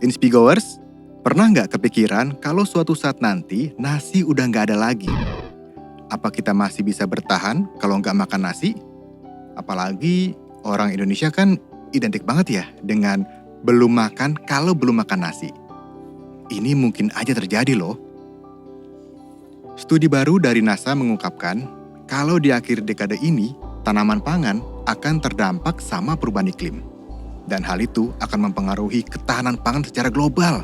Inspigoers, pernah nggak kepikiran kalau suatu saat nanti nasi udah nggak ada lagi? Apa kita masih bisa bertahan kalau nggak makan nasi? Apalagi orang Indonesia kan identik banget ya dengan belum makan kalau belum makan nasi. Ini mungkin aja terjadi loh. Studi baru dari NASA mengungkapkan kalau di akhir dekade ini tanaman pangan akan terdampak sama perubahan iklim. Dan hal itu akan mempengaruhi ketahanan pangan secara global.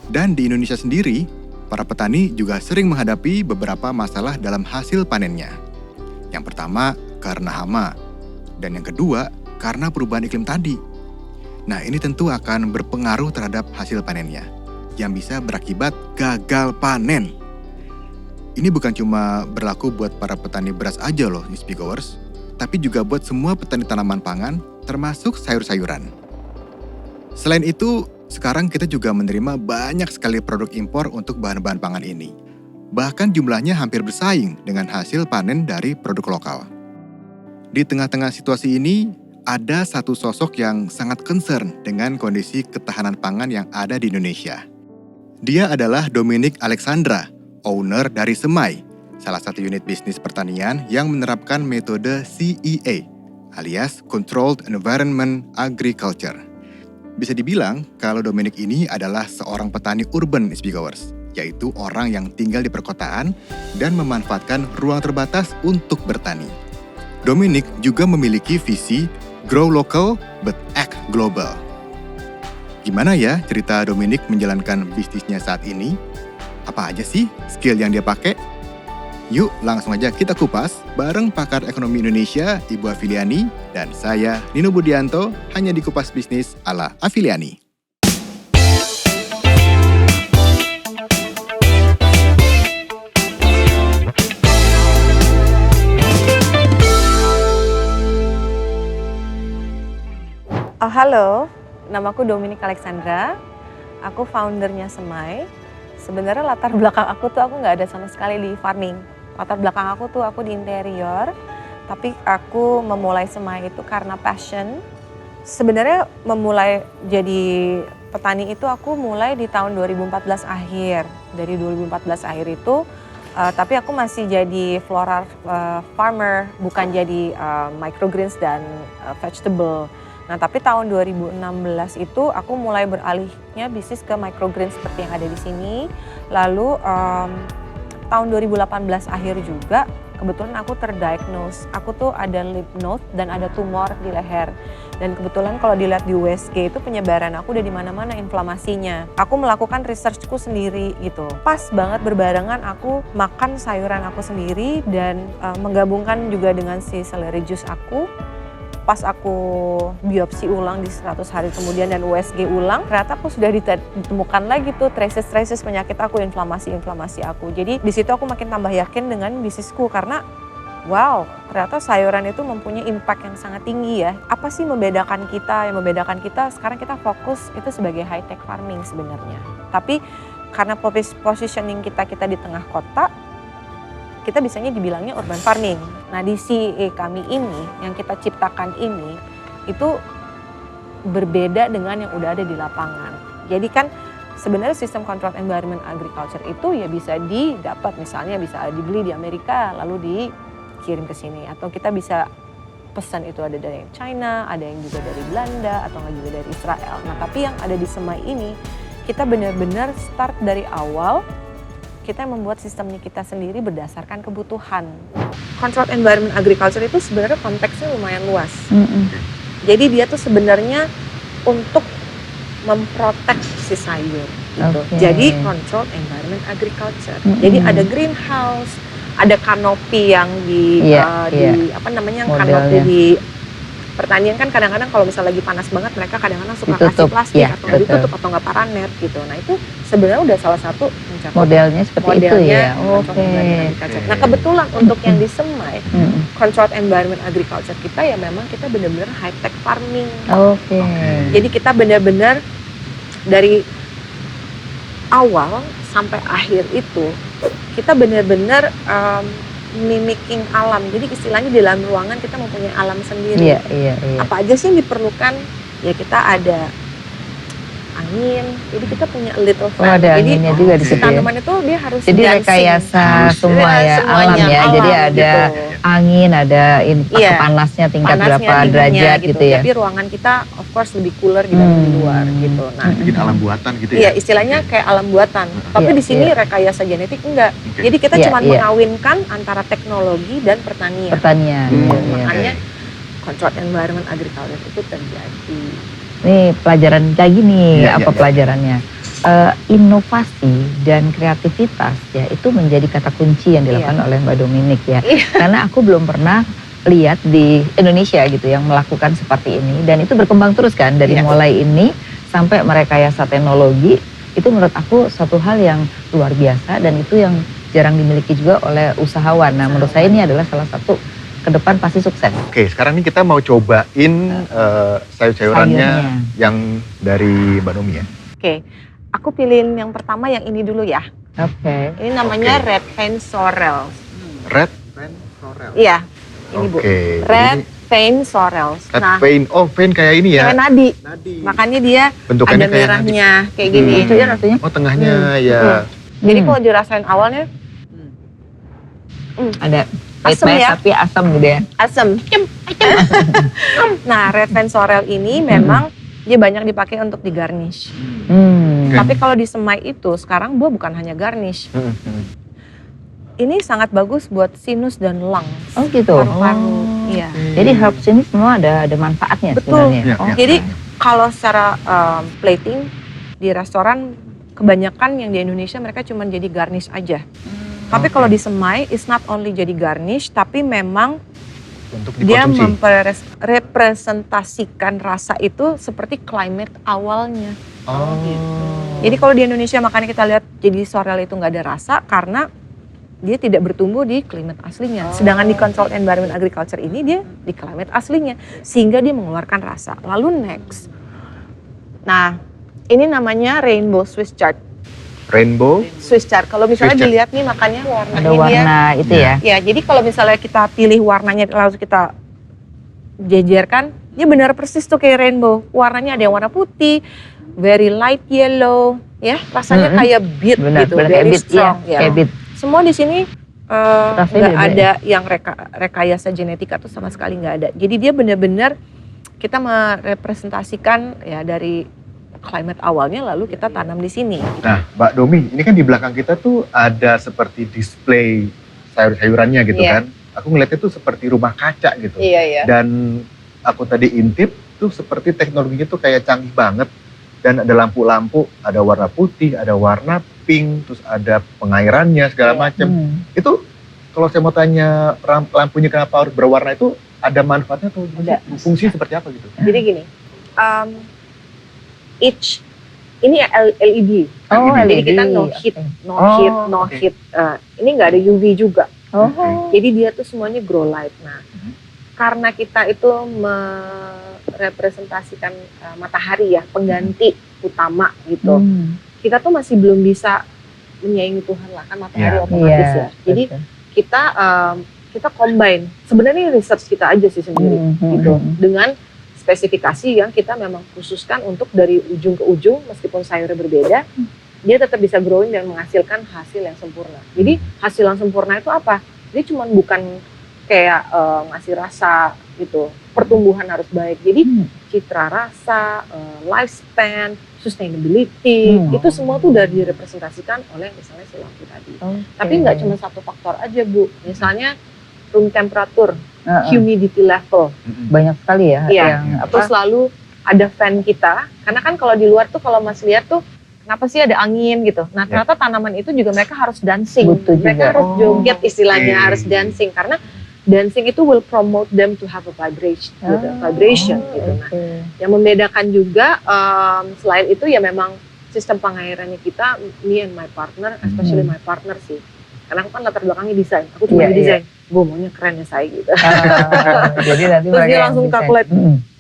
Dan di Indonesia sendiri, para petani juga sering menghadapi beberapa masalah dalam hasil panennya. Yang pertama, karena hama. Dan yang kedua, karena perubahan iklim tadi. Nah, ini tentu akan berpengaruh terhadap hasil panennya, yang bisa berakibat gagal panen. Ini bukan cuma berlaku buat para petani beras aja loh, Inspigoers, tapi juga buat semua petani tanaman pangan, termasuk sayur-sayuran. Selain itu, sekarang kita juga menerima banyak sekali produk impor untuk bahan-bahan pangan ini. Bahkan jumlahnya hampir bersaing dengan hasil panen dari produk lokal. Di tengah-tengah situasi ini, ada satu sosok yang sangat concern dengan kondisi ketahanan pangan yang ada di Indonesia. Dia adalah Dominique Alexandra, owner dari Semai, salah satu unit bisnis pertanian yang menerapkan metode CEA, alias Controlled Environment Agriculture. Bisa dibilang kalau Dominique ini adalah seorang petani urban, Inspigoers, yaitu orang yang tinggal di perkotaan dan memanfaatkan ruang terbatas untuk bertani. Dominique juga memiliki visi Grow Local but Act Global. Gimana ya cerita Dominique menjalankan bisnisnya saat ini? Apa aja sih skill yang dia pakai? Yuk langsung aja kita kupas bareng pakar ekonomi Indonesia, Ibu Afiliani, dan saya Nino Budianto hanya di Kupas Bisnis ala Afiliani. Halo, namaku Dominique Alexandra, aku foundernya Semai. Sebenarnya latar belakang aku nggak ada sama sekali di farming. Latar belakang aku di interior, tapi aku memulai Semai itu karena passion. Sebenarnya memulai jadi petani itu aku mulai di tahun 2014 akhir. Dari 2014 akhir itu, tapi aku masih jadi floral farmer, bukan jadi microgreens dan vegetable. Nah, tapi tahun 2016 itu aku mulai beralihnya bisnis ke microgreen seperti yang ada di sini. Lalu tahun 2018 akhir juga kebetulan aku terdiagnose. Aku tuh ada lymph node dan ada tumor di leher. Dan kebetulan kalau dilihat di USG itu penyebaran aku udah di mana-mana inflamasinya. Aku melakukan researchku sendiri gitu. Pas banget berbarengan aku makan sayuran aku sendiri dan menggabungkan juga dengan si celery juice aku. Pas aku biopsi ulang di 100 hari kemudian dan USG ulang, ternyata aku sudah ditemukan lagi tuh traces penyakit aku, inflamasi aku. Jadi di situ aku makin tambah yakin dengan bisnisku karena wow, ternyata sayuran itu mempunyai impact yang sangat tinggi ya. Apa sih membedakan kita? Yang membedakan kita sekarang kita fokus itu sebagai high tech farming sebenarnya. Tapi karena positioning kita di tengah kota, kita bisanya dibilangnya urban farming. Nah di CEA kami ini, yang kita ciptakan ini, itu berbeda dengan yang udah ada di lapangan. Jadi kan sebenarnya sistem controlled environment agriculture itu ya bisa didapat, misalnya bisa dibeli di Amerika lalu dikirim ke sini. Atau kita bisa pesan itu ada dari China, ada yang juga dari Belanda, atau nggak juga dari Israel. Nah tapi yang ada di Semai ini, kita benar-benar start dari awal, kita membuat sistemnya kita sendiri berdasarkan kebutuhan. Controlled environment agriculture itu sebenarnya konteksnya lumayan luas. Jadi dia tuh sebenarnya untuk memprotek si sayur gitu. Jadi controlled environment agriculture. Jadi ada greenhouse, ada kanopi yang kanopi di pertanian kan kadang-kadang kalau misalnya lagi panas banget mereka kadang-kadang suka kasih plastik atau nggak ditutup atau nggak paranet gitu. Nah itu sebenarnya udah salah satu modelnya seperti itu ya. Nah kebetulan untuk yang di Semai, controlled environment agriculture kita ya memang kita benar-benar high tech farming. Jadi kita benar-benar dari awal sampai akhir itu kita benar-benar mimicking alam. Jadi istilahnya di dalam ruangan kita mempunyai alam sendiri. Apa aja sih yang diperlukan? Ya kita ada angin. Jadi kita punya a little Oh, fan. ada Jadi anginnya juga di si situ ya. tanaman itu dia harus Jadi dancing. rekayasa semua ya, alam Semuanya, ya. Jadi alam ada gitu. angin, ada Iya. panasnya tingkat Panasnya, berapa dinginnya derajat gitu ya. Tapi ruangan kita of course lebih cooler dibanding di luar gitu. Nah, Bikin alam buatan gitu iya ya. istilahnya kayak alam buatan. Tapi Iya, di sini iya. rekayasa genetik enggak. Oke. Jadi kita Iya, cuma iya. mengawinkan antara teknologi dan pertanian. Pertanian. Hmm, Iya, iya. Makanya controlled environment agriculture itu terjadi. Nih pelajaran lagi nih, Iya, apa iya, iya. pelajarannya? Inovasi dan kreativitas ya itu menjadi kata kunci yang dilakukan oleh Mbak Dominik ya. Iya. Karena aku belum pernah lihat di Indonesia gitu yang melakukan seperti ini dan itu berkembang terus kan dari Iya. mulai ini sampai merekayasa teknologi itu menurut aku satu hal yang luar biasa dan itu yang jarang dimiliki juga oleh usahawan. Nah menurut saya ini adalah salah satu ke depan pasti sukses. Oke, sekarang ini kita mau cobain sayur-sayurannya Sayurnya. yang dari Mbak Nomi ya. Oke, aku pilihin yang pertama yang ini dulu ya. Oke. Ini namanya Oke. red vein sorrel. Red vein sorrel. Iya, ini Bu. Oke. Red vein sorrel. Red Nah, vein. Oh, vein kayak ini ya. kayak nadi. Nadi. Makanya dia Bentukannya ada kayak nadi. merahnya kayak gini. Itu ya rasanya. Oh, tengahnya ya. Jadi kalau dirasain awalnya Ada Asem pahit-pahit ya? tapi asam gitu ya. asem. Nah, red vein sorrel ini memang dia banyak dipakai untuk di garnish. Oke. Tapi kalau di semai itu sekarang buah bukan hanya garnish. Ini sangat bagus buat sinus dan lungs. Oh gitu. Paru-paru. Iya. Jadi herbs ini semua ada manfaatnya Betul. sebenarnya. Iya, Oh, iya. Jadi kalau secara plating di restoran kebanyakan yang di Indonesia mereka cuma jadi garnish aja. Tapi kalau di semai it's not only jadi garnish tapi memang Untuk dia dikonsumsi. merepresentasikan rasa itu seperti climate awalnya. Oh. Jadi kalau di Indonesia makanya kita lihat jadi sorrel itu nggak ada rasa karena dia tidak bertumbuh di climate aslinya. Sedangkan di controlled environment agriculture ini dia di climate aslinya sehingga dia mengeluarkan rasa. Lalu next, nah ini namanya rainbow Swiss chard. Rainbow. Swiss chard. Kalau misalnya Swiss chard. dilihat nih makanya warnanya ada dia. warna itu ya. Ya, jadi kalau misalnya kita pilih warnanya lalu kita jejerkan, dia benar persis tuh kayak rainbow. Warnanya ada yang warna putih, very light yellow, ya rasanya Mm-mm. kayak beet Benar, gitu, benar kayak very bit ya. strong. Ya. Kayak bit. Semua di sini Rasanya nggak beda ada yang rekayasa genetika tuh sama sekali nggak ada. Jadi dia benar-benar kita merepresentasikan ya dari climate awalnya lalu kita tanam di sini. Nah, Mbak Domi, ini kan di belakang kita tuh ada seperti display sayur-sayurannya gitu Iya. kan. Aku ngeliatnya tuh seperti rumah kaca gitu. Iya ya. Dan aku tadi intip tuh seperti teknologinya tuh kayak canggih banget. Dan ada lampu-lampu, ada warna putih, ada warna pink, terus ada pengairannya segala Iya. macam. Itu kalau saya mau tanya lampunya kenapa harus berwarna itu ada manfaatnya atau Ada. fungsi seperti apa gitu? Jadi gini, each ini LED. Oh, Jadi LED. kita no heat, no Oh, heat, no oke. heat. Ini nggak ada UV juga. Oh. Jadi dia tuh semuanya grow light. Nah, karena kita itu merepresentasikan matahari ya, pengganti utama gitu. Kita tuh masih belum bisa menyaingi Tuhan lah, kan matahari Iya. otomatis ya. Jadi betul. kita combine. Sebenarnya ini research kita aja sih sendiri gitu dengan spesifikasi yang kita memang khususkan untuk dari ujung ke ujung meskipun sayurnya berbeda, dia tetap bisa growing dan menghasilkan hasil yang sempurna. Jadi hasil yang sempurna itu apa? Dia cuma bukan kayak ngasih rasa gitu. Pertumbuhan harus baik. Jadi citra rasa, lifespan, sustainability, itu semua tuh udah direpresentasikan oleh misalnya si lampu tadi. Tapi nggak cuma satu faktor aja Bu. Misalnya room temperature, humidity level. banyak sekali ya Iya. yang Terus lalu ada fan kita, karena kan kalau di luar tuh kalau Mas lihat tuh kenapa sih ada angin gitu. Nah ternyata tanaman itu juga mereka harus dancing, Butuh mereka juga. harus joget istilahnya, Oke. harus dancing karena dancing itu will promote them to have a vibration, gitu. Nah, yang membedakan juga selain itu ya memang sistem pengairannya kita, me and my partner, especially my partner sih. Karena aku kan latar belakangnya desain, aku cuma Iya, desain, gue maunya keren ya saya gitu. jadi nanti Terus mereka dia yang langsung desain. calculate.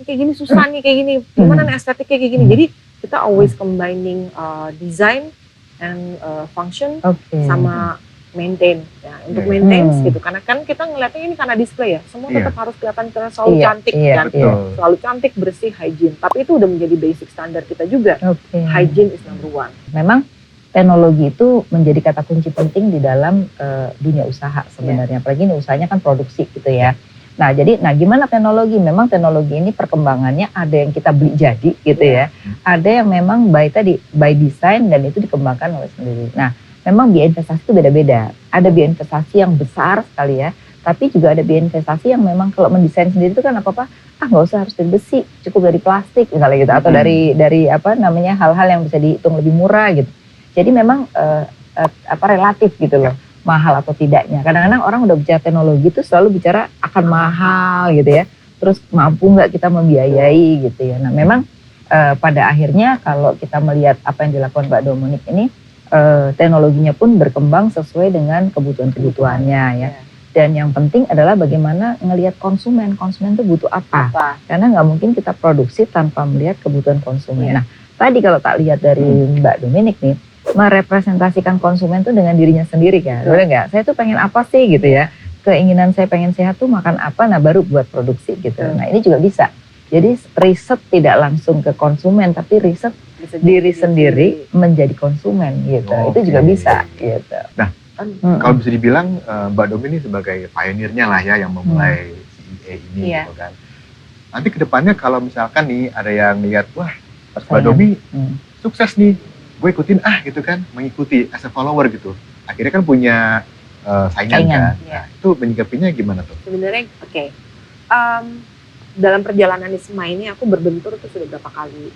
Kayak gini susah nih, kayak gini, gimana nih estetiknya kayak gini. Jadi kita always combining design and function Oke. sama maintain ya, untuk Iya. maintain gitu. Karena kan kita ngeliatnya ini karena display ya, semua Iya. tetap harus kelihatan selalu Iya, cantik iya, kan, iya. selalu cantik, bersih, hygiene. Tapi itu udah menjadi basic standar kita juga. Oke. Hygiene is number one. Memang teknologi itu menjadi kata kunci penting di dalam dunia usaha sebenarnya. Apalagi ini usahanya kan produksi gitu ya. Nah jadi, gimana teknologi? Memang teknologi ini perkembangannya ada yang kita beli jadi gitu ya. Ada yang memang by design dan itu dikembangkan oleh sendiri. Nah memang biaya investasi itu beda-beda. Ada biaya investasi yang besar sekali ya. Tapi juga ada biaya investasi yang memang kalau mendesain sendiri itu kan apa-apa, nggak usah harus dari besi, cukup dari plastik misalnya gitu. Atau dari apa namanya hal-hal yang bisa dihitung lebih murah gitu. Jadi memang relatif gitu loh. Mahal atau tidaknya. Kadang-kadang orang udah bicara teknologi itu selalu bicara akan mahal gitu ya. Terus mampu nggak kita membiayai gitu ya. Nah memang pada akhirnya kalau kita melihat apa yang dilakukan Mbak Dominic ini, teknologinya pun berkembang sesuai dengan kebutuhan-kebutuhannya ya. Dan yang penting adalah bagaimana ngelihat konsumen itu butuh apa. Karena nggak mungkin kita produksi tanpa melihat kebutuhan konsumen. Nah tadi kalau tak lihat dari Mbak Dominic nih, merepresentasikan konsumen tuh dengan dirinya sendiri kan, udah nggak? Saya tuh pengen apa sih gitu ya? Keinginan saya pengen sehat tuh makan apa? Nah baru buat produksi gitu. Nah ini juga bisa. Jadi riset tidak langsung ke konsumen, tapi riset diri sendiri menjadi konsumen gitu. Itu juga bisa gitu. Nah, kalau bisa dibilang Mbak Domi ini sebagai pionirnya lah ya yang memulai CEA ini gitu kan. Nanti kedepannya kalau misalkan nih ada yang lihat, wah pas Mbak Domi sukses nih, gue ikutin gitu kan, mengikuti as a follower gitu. Akhirnya kan punya saingan kan. Nah, itu menyikapinya gimana tuh? Sebenarnya dalam perjalanan di Semai ini aku berbentur tuh sudah berapa kali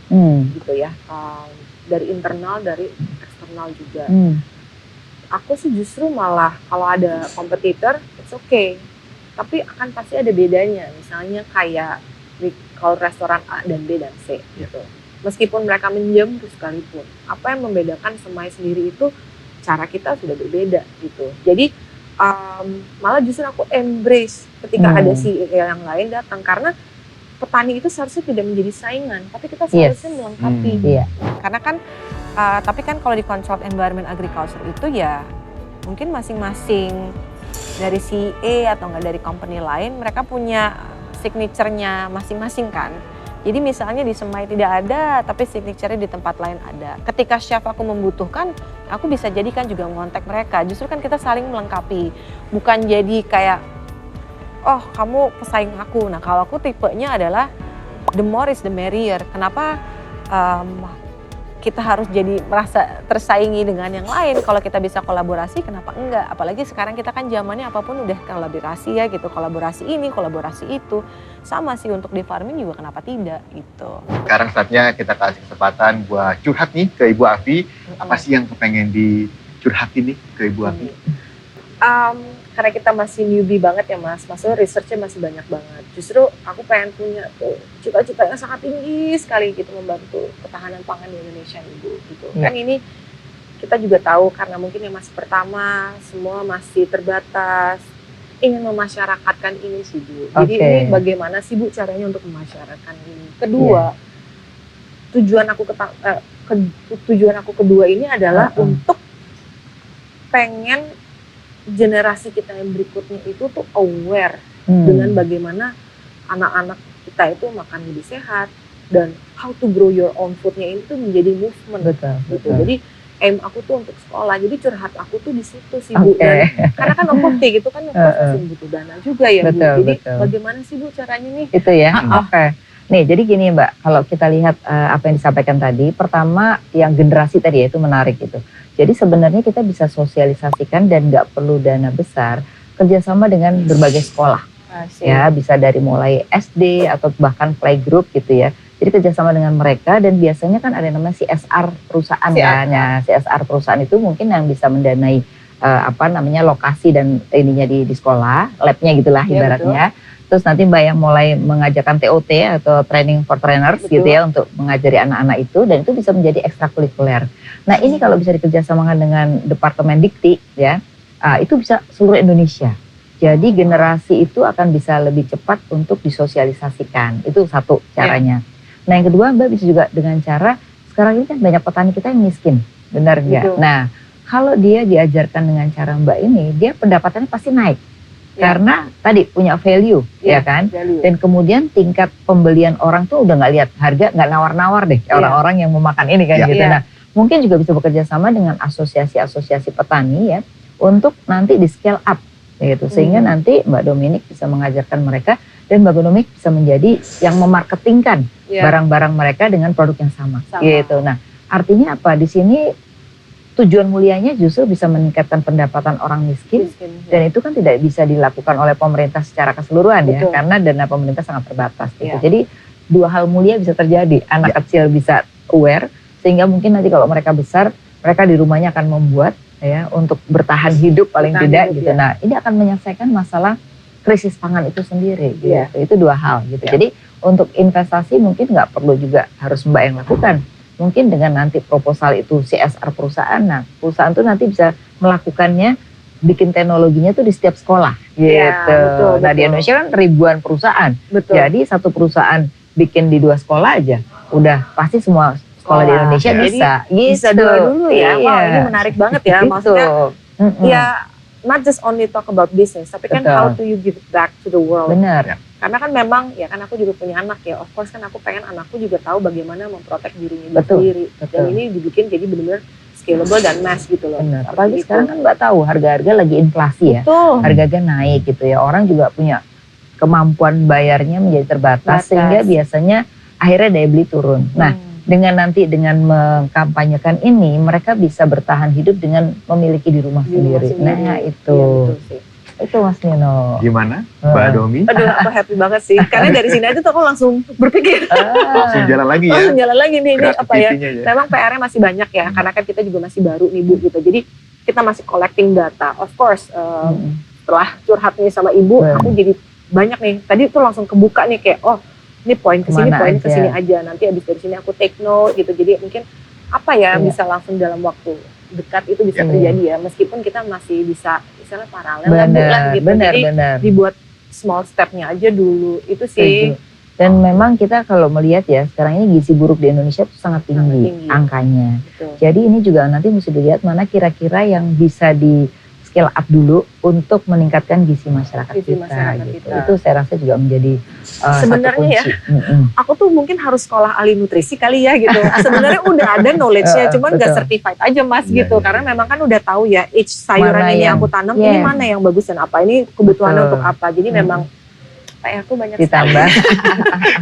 gitu ya. Dari internal, dari eksternal juga. Aku sih justru malah kalau ada kompetitor, it's okay. Tapi akan pasti ada bedanya. Misalnya kayak kalau restoran A dan B dan C gitu. Meskipun mereka menjamur sekalipun, apa yang membedakan Semai sendiri itu cara kita sudah berbeda gitu. Jadi malah justru aku embrace ketika ada CEO yang lain datang, karena petani itu seharusnya tidak menjadi saingan, tapi kita seharusnya melengkapi. Karena kan, tapi kan kalau di Controlled Environment Agriculture itu ya mungkin masing-masing dari CE atau enggak dari company lain, mereka punya signature-nya masing-masing kan. Jadi misalnya di Semai tidak ada, tapi signature-nya di tempat lain ada. Ketika chef aku membutuhkan, aku bisa jadikan juga mengontak mereka. Justru kan kita saling melengkapi. Bukan jadi kayak, oh kamu pesaing aku. Nah kalau aku tipenya adalah the more is the merrier. Kenapa kita harus jadi merasa tersaingi dengan yang lain? Kalau kita bisa kolaborasi, kenapa enggak? Apalagi sekarang kita kan zamannya apapun udah kolaborasi ya gitu. Kolaborasi ini, kolaborasi itu. Sama sih untuk di farming juga kenapa tidak gitu. Sekarang saatnya kita kasih kesempatan buat curhat nih ke Ibu Afi. Apa sih yang kepengen dicurhatin nih ke Ibu Afi? Karena kita masih newbie banget ya Mas, maksudnya researchnya masih banyak banget. Justru aku pengen punya tuh cita-cita yang sangat tinggi sekali gitu, membantu ketahanan pangan di Indonesia Ibu gitu. Kan ini kita juga tahu karena mungkin yang masih pertama, semua masih terbatas, ingin memasyarakatkan ini sih Bu. Jadi ini bagaimana sih Bu caranya untuk memasyarakatkan ini. Kedua, tujuan aku kedua ini adalah untuk pengen generasi kita yang berikutnya itu tuh aware dengan bagaimana anak-anak kita itu makan lebih sehat dan how to grow your own foodnya itu menjadi movement. Betul. Jadi aim aku tuh untuk sekolah, jadi curhat aku tuh di situ sih Bu. Dan karena kan OPT gitu kan masih butuh dana juga ya Bu. Jadi bagaimana sih Bu caranya nih? Itu ya. Nih jadi gini Mbak, kalau kita lihat apa yang disampaikan tadi, pertama yang generasi tadi ya itu menarik gitu. Jadi sebenarnya kita bisa sosialisasikan dan nggak perlu dana besar, kerjasama dengan berbagai sekolah. Ya bisa dari mulai SD atau bahkan playgroup gitu ya. Jadi kerjasama dengan mereka dan biasanya kan ada yang namanya CSR perusahaan kan. Ya, CSR perusahaan itu mungkin yang bisa mendanai lokasi dan ininya di sekolah, labnya gitulah ibaratnya. Terus nanti Mbak yang mulai mengajarkan TOT atau training for trainers gitu ya untuk mengajari anak-anak itu, dan itu bisa menjadi ekstrakurikuler. Nah ini kalau bisa dikerjasamakan dengan Departemen Dikti ya, itu bisa seluruh Indonesia. Jadi generasi itu akan bisa lebih cepat untuk disosialisasikan, itu satu caranya. Nah yang kedua Mbak bisa juga dengan cara, sekarang ini kan banyak petani kita yang miskin, benar nggak? Nah kalau dia diajarkan dengan cara Mbak ini, dia pendapatannya pasti naik. Karena tadi punya value, ya kan? Value. Dan kemudian tingkat pembelian orang tuh udah nggak lihat harga, nggak nawar-nawar deh orang-orang yang mau makan ini kan gitu. Nah, mungkin juga bisa bekerja sama dengan asosiasi-asosiasi petani ya untuk nanti di scale up gitu. Sehingga nanti Mbak Dominic bisa mengajarkan mereka dan Mbak Dominic bisa menjadi yang memarketingkan barang-barang mereka dengan produk yang sama. Gitu. Nah, artinya apa? Di sini tujuan mulianya justru bisa meningkatkan pendapatan orang miskin dan itu kan tidak bisa dilakukan oleh pemerintah secara keseluruhan ya, karena dana pemerintah sangat terbatas gitu. Jadi dua hal mulia bisa terjadi, anak kecil bisa aware sehingga mungkin nanti kalau mereka besar mereka di rumahnya akan membuat ya untuk bertahan hidup paling tidak gitu. Nah, ini akan menyelesaikan masalah krisis pangan itu sendiri gitu. Itu dua hal gitu. Jadi untuk investasi mungkin nggak perlu juga harus Mbak yang lakukan. Mungkin dengan nanti proposal itu CSR perusahaan, nah perusahaan tuh nanti bisa melakukannya, bikin teknologinya tuh di setiap sekolah gitu. Nah di Indonesia kan ribuan perusahaan, jadi satu perusahaan bikin di 2 sekolah aja, udah pasti semua sekolah di Indonesia bisa. Bisa dulu ya, wah ini menarik banget ya, maksudnya ya not just only talk about business, tapi kan how do you give back to the world. Benar. Karena kan memang, ya kan aku juga punya anak ya, of course kan aku pengen anakku juga tahu bagaimana memprotek dirinya sendiri. Dan ini dibikin jadi benar-benar scalable dan mass gitu loh. Benar, apalagi sekarang kan Mbak tahu harga-harga lagi inflasi ya. Harga-harga naik gitu ya, orang juga punya kemampuan bayarnya menjadi terbatas. Sehingga biasanya akhirnya daya beli turun. Nah dengan mengkampanyekan ini, mereka bisa bertahan hidup dengan memiliki di rumah sendiri. Nah itu. Itu Mas Nino. Gimana Mbak Domi? Aduh aku happy banget sih. Karena dari sini aja tuh aku langsung berpikir. Langsung jalan lagi ya? Langsung jalan lagi nih. Ini apa ya? Memang PR-nya masih banyak ya. Karena kan kita juga masih baru nih Bu gitu. Jadi kita masih collecting data. Of course setelah curhat nih sama Ibu, aku jadi banyak nih. Tadi tuh langsung kebuka nih kayak ini poin kesini, poin kesini aja. Nanti abis dari sini aku take note gitu. Jadi mungkin apa ya bisa langsung dalam waktu dekat itu bisa terjadi ya. Meskipun kita masih bisa misalnya paralel gitu. Jadi dibuat small stepnya aja dulu itu sih. Dan memang kita kalau melihat ya sekarang ini gizi buruk di Indonesia itu sangat tinggi angkanya. Jadi ini juga nanti mesti dilihat mana kira-kira yang bisa di scale up dulu untuk meningkatkan gizi masyarakat kita gitu. Itu saya rasa juga menjadi sebenarnya satu kunci. Aku tuh mungkin harus sekolah ahli nutrisi kali ya gitu. Sebenarnya udah ada knowledge-nya, cuman nggak certified aja Mas gitu. Karena memang kan udah tahu ya each sayuran ini yang aku tanam ini mana yang bagus dan apa ini kebutuhannya untuk apa. Jadi memang PR-ku banyak ditambah.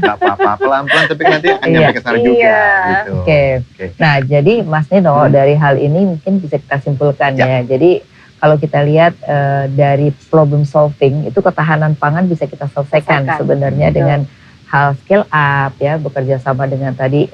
Gak apa-apa, pelan-pelan tapi nanti akan nyampe ke sana juga gitu. Nah jadi Mas Nino dari hal ini mungkin bisa kita simpulkan ya. Jadi kalau kita lihat dari problem solving itu ketahanan pangan bisa kita selesaikan sebenarnya dengan hal scale up ya, bekerja sama dengan tadi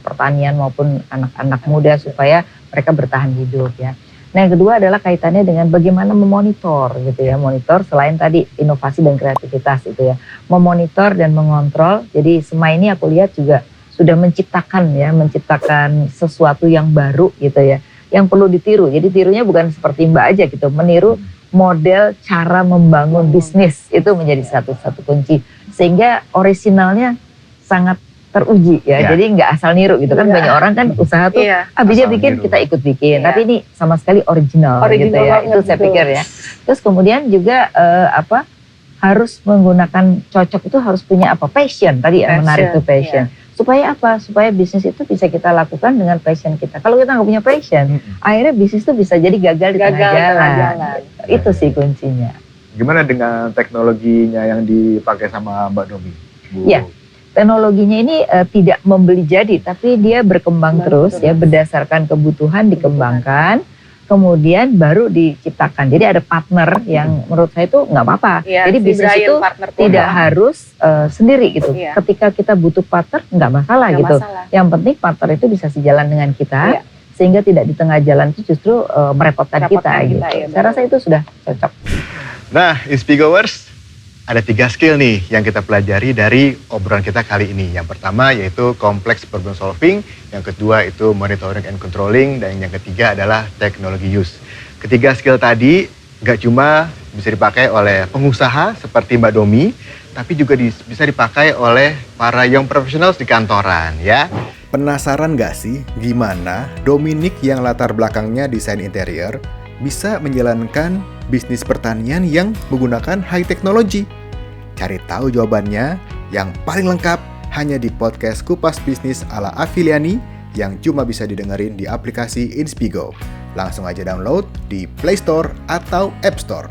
pertanian maupun anak-anak muda supaya mereka bertahan hidup ya. Nah yang kedua adalah kaitannya dengan bagaimana memonitor gitu ya, monitor selain tadi inovasi dan kreativitas itu ya, memonitor dan mengontrol. Jadi Semai ini aku lihat juga sudah menciptakan sesuatu yang baru gitu ya, yang perlu ditiru. Jadi tirunya bukan seperti Mbak aja gitu, meniru model cara membangun bisnis itu menjadi satu kunci sehingga orisinalnya sangat teruji ya. Jadi nggak asal niru gitu kan, banyak orang kan usaha tuh dia bikin kita ikut bikin, tapi ini sama sekali original gitu ya. Itu saya pikir ya. Terus kemudian juga harus menggunakan cocok itu harus punya passion tadi yang menarik tuh passion. Supaya apa? Supaya bisnis itu bisa kita lakukan dengan passion kita. Kalau kita nggak punya passion, akhirnya bisnis itu bisa jadi gagal di tengah jalan. Itu sih kuncinya. Gimana dengan teknologinya yang dipakai sama Mbak Domi? Ya, teknologinya ini tidak membeli jadi, tapi dia berkembang terus ya, berdasarkan kebutuhan dikembangkan. Kemudian baru diciptakan. Jadi ada partner yang menurut saya itu nggak apa-apa. Jadi bisnis itu tidak harus sendiri gitu. Ketika kita butuh partner nggak masalah gitu. Yang penting partner itu bisa sejalan dengan kita, sehingga tidak di tengah jalan itu justru merepotkan kita gitu. Saya rasa itu sudah cocok. Nah, Inspigowers, ada 3 skill nih yang kita pelajari dari obrolan kita kali ini. Yang pertama yaitu complex problem solving, yang kedua itu monitoring and controlling, dan yang ketiga adalah technology use. Ketiga skill tadi gak cuma bisa dipakai oleh pengusaha seperti Mbak Domi, tapi juga bisa dipakai oleh para young professionals di kantoran ya. Penasaran gak sih gimana Dominic yang latar belakangnya desain interior bisa menjalankan bisnis pertanian yang menggunakan high technology? Cari tahu jawabannya yang paling lengkap hanya di podcast Kupas Bisnis ala Afiliani yang cuma bisa didengerin di aplikasi Inspigo. Langsung aja download di Play Store atau App Store.